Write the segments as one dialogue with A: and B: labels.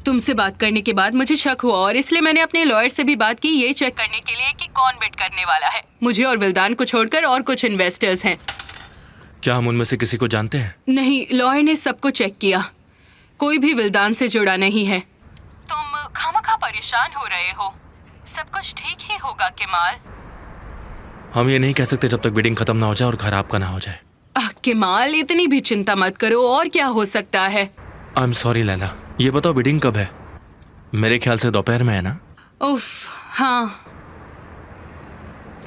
A: तुमसे बात करने के बाद मुझे शक हुआ और इसलिए मैंने अपने लॉयर से भी बात की ये चेक करने के लिए कि कौन बिड करने वाला है। मुझे और विल्दान को छोड़कर और कुछ इन्वेस्टर्स हैं।
B: क्या हम उनमें से किसी को जानते हैं?
A: नहीं, लॉयर ने सबको चेक किया, कोई भी विल्दान से जुड़ा नहीं है। तुम खामखा परेशान हो रहे हो, सब कुछ ठीक ही होगा केमाल।
B: हम ये नहीं कह सकते जब तक बिडिंग खत्म ना हो जाए और घर आपका ना हो जाए।
A: केमाल, इतनी भी चिंता मत करो, और क्या हो सकता है।
B: आई एम सॉरी लैला, ये बताओ बिडिंग कब है? मेरे ख्याल से दोपहर में है ना?
A: उफ, हाँ।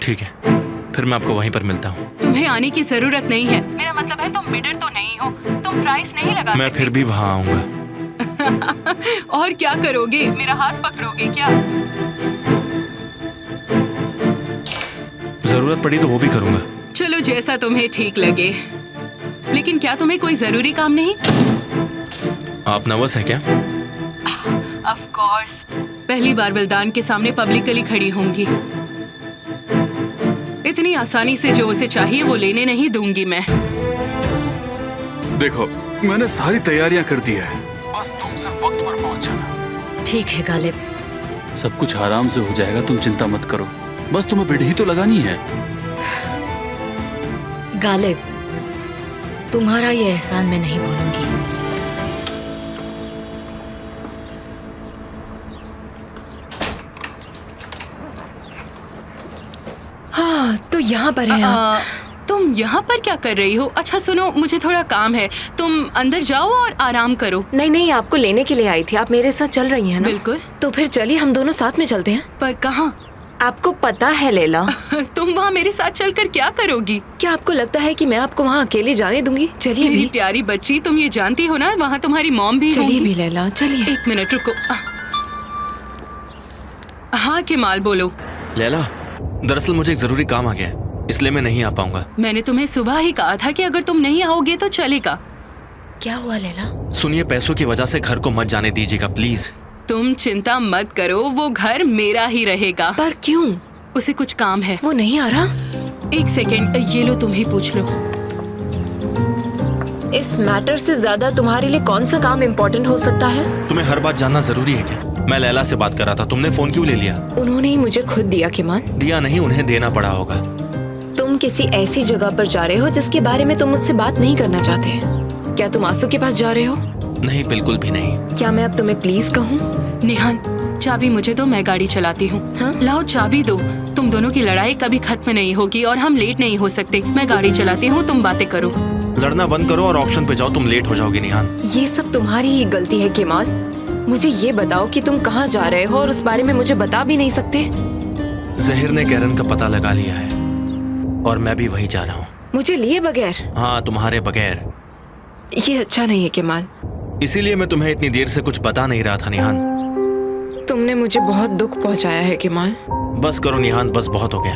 B: ठीक है, फिर मैं आपको वहीं पर मिलता हूँ।
A: तुम्हें आने की जरूरत नहीं है, मेरा मतलब है तुम बिडर तो नहीं हो, तुम प्राइस नहीं लगा
B: मैं
A: सकते।
B: फिर भी वहाँ आऊंगा।
A: और क्या करोगे, मेरा हाथ पकड़ोगे क्या?
B: जरूरत पड़ी तो वो भी करूंगा।
A: चलो, जैसा तुम्हें ठीक लगे। लेकिन क्या तुम्हें कोई जरूरी काम नहीं?
B: आप नर्वस है क्या?
A: ऑफ कोर्स, पहली बार विल्दान के सामने पब्लिकली खड़ी होंगी। इतनी आसानी से जो उसे चाहिए वो लेने नहीं दूंगी मैं।
C: देखो, मैंने सारी तैयारियां कर दी है, बस तुम सिर्फ वक्त पर पहुंच जाना।
D: ठीक है गालिब,
C: सब कुछ आराम से हो जाएगा, तुम चिंता मत करो। बस तुम्हें बिड ही तो लगानी है।
D: गालिब, तुम्हारा ये एहसान मैं नहीं भूलूंगी।
A: हाँ,
D: तो यहाँ पर है आप।
A: तुम यहाँ पर क्या कर रही हो? अच्छा सुनो, मुझे थोड़ा काम है, तुम अंदर जाओ और आराम करो।
D: नहीं नहीं, आपको लेने के लिए आई थी। आप मेरे साथ चल रही हैं ना?
A: बिल्कुल।
D: तो फिर चलिए हम दोनों साथ में चलते हैं।
A: पर कहाँ?
D: आपको पता है लैला।
A: तुम वहाँ मेरे साथ चलकर क्या करोगी?
D: क्या आपको लगता है कि मैं आपको वहाँ अकेले जाने दूंगी? चलिए
A: मेरी
D: भी।
A: प्यारी बच्ची, तुम ये जानती हो ना वहाँ तुम्हारी मॉम भी
D: चलिए
A: होंगी।
D: भी लैला, चलिए।
A: एक मिनट रुको। हाँ केमाल, बोलो।
B: लैला, दरअसल मुझे एक जरूरी काम आ गया है, इसलिए मैं नहीं आ पाऊंगा।
A: मैंने तुम्हें सुबह ही कहा था कि अगर तुम नहीं आओगे तो चलेगा।
D: क्या हुआ लैला?
B: सुनिए, पैसों की वजह से घर को मत जाने दीजिएगा प्लीज।
A: तुम चिंता मत करो, वो घर मेरा ही रहेगा।
D: पर क्यों?
A: उसे कुछ काम है।
D: वो नहीं आ रहा?
A: एक सेकेंड, ये लो, तुम ही पूछ लो।
D: इस मैटर से ज्यादा तुम्हारे लिए कौन सा काम इम्पोर्टेंट हो सकता है?
B: तुम्हें हर बात जानना जरूरी है क्या? मैं लैला से बात कर रहा था, तुमने फोन क्यों ले लिया?
D: उन्होंने ही मुझे खुद दिया केमान।
B: दिया नहीं, उन्हें देना पड़ा होगा।
D: तुम किसी ऐसी जगह पर जा रहे हो जिसके बारे में तुम मुझसे बात नहीं करना चाहते। क्या तुम आंसू के पास जा रहे हो?
B: नहीं, बिल्कुल भी नहीं।
D: क्या मैं अब तुम्हें प्लीज कहूँ?
A: निहान, चाबी मुझे दो, मैं गाड़ी चलाती हूँ।
D: हाँ?
A: लाओ चाबी दो। तुम दोनों की लड़ाई कभी खत्म नहीं होगी और हम लेट नहीं हो सकते। मैं गाड़ी चलाती हूँ, तुम बातें करो।
B: लड़ना बंद करो और ऑप्शन पे जाओ, तुम लेट हो जाओगे निहान।
D: ये सब तुम्हारी ही गलती है केमाल। मुझे ये बताओ कि तुम कहाँ जा रहे हो और उस बारे में मुझे बता भी नहीं सकते।
B: जहिर ने कैरन का पता लगा लिया है और मैं भी वही जा रहा हूँ।
D: मुझे लिए बगैर?
B: हाँ, तुम्हारे बगैर।
D: ये अच्छा नहीं है केमाल।
B: इसीलिए मैं तुम्हें इतनी देर से कुछ बता नहीं रहा था निहान।
D: तुमने मुझे बहुत दुख पहुंचाया है केमाल।
B: बस करो निहान, बस बहुत हो गया।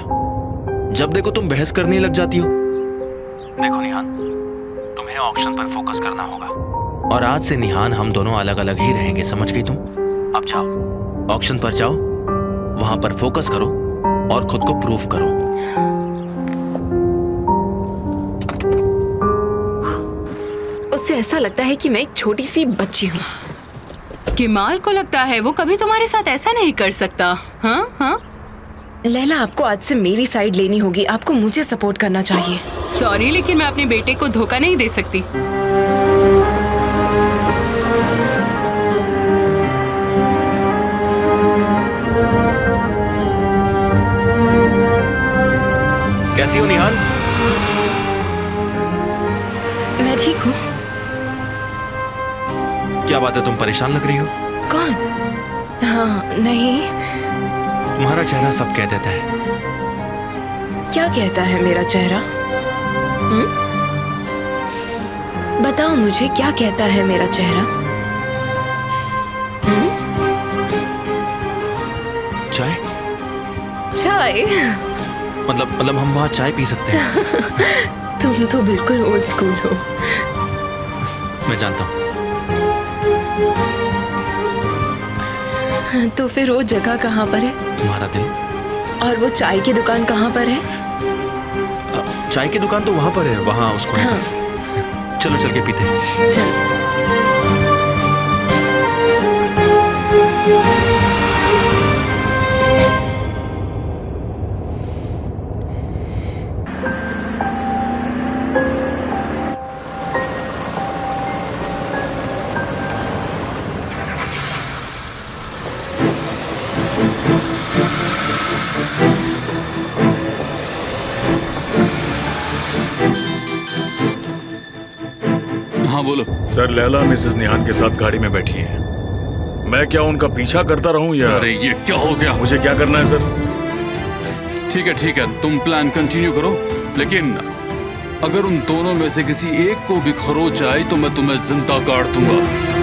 B: जब देखो तुम बहस करने लग जाती हो। देखो निहान, तुम्हें ऑक्शन पर फोकस करना होगा और आज से निहान हम दोनों अलग अलग ही रहेंगे, समझ गई तुम? अब जाओ, ऑक्शन पर जाओ, वहां पर फोकस करो और खुद को प्रूव करो।
D: उससे ऐसा लगता है कि मैं एक छोटी सी बच्ची हूँ।
A: केमाल को लगता है वो कभी तुम्हारे साथ ऐसा नहीं कर सकता। हाँ हाँ।
D: लैला, आपको आज से मेरी साइड लेनी होगी। आपको मुझे सपोर्ट करना चाहिए।
A: सॉरी, लेकिन मैं अपने बेटे को धोखा नहीं दे सकती।
B: कैसी हो निहान?
D: मैं ठीक हूँ।
B: क्या बात है, तुम परेशान लग रही हो?
D: कौन? हाँ, नहीं।
B: तुम्हारा चेहरा सब कह देता है।
D: क्या कहता है मेरा चेहरा? बताओ मुझे, क्या कहता है मेरा चेहरा?
B: चाय?
D: चाय?
B: मतलब हम वहाँ चाय पी सकते हैं?
D: तुम तो बिल्कुल ओल्ड स्कूल हो।
B: मैं जानता हूँ।
D: तो फिर वो जगह कहाँ पर है?
B: तुम्हारा दिल।
D: और वो चाय की दुकान कहाँ पर है?
B: चाय की दुकान तो वहाँ पर है, वहाँ उसको।
D: हाँ।
B: चलो चल के पीते हैं।
D: चल।
E: सर, लैला मिसेस निहान के साथ गाड़ी में बैठी हैं। मैं क्या उनका पीछा करता रहूं या
C: अरे ये क्या हो गया?
E: मुझे क्या करना है सर?
C: ठीक है, तुम प्लान कंटिन्यू करो, लेकिन अगर उन दोनों में से किसी एक को भी खरोच आई तो मैं तुम्हें जिंदा काट दूंगा।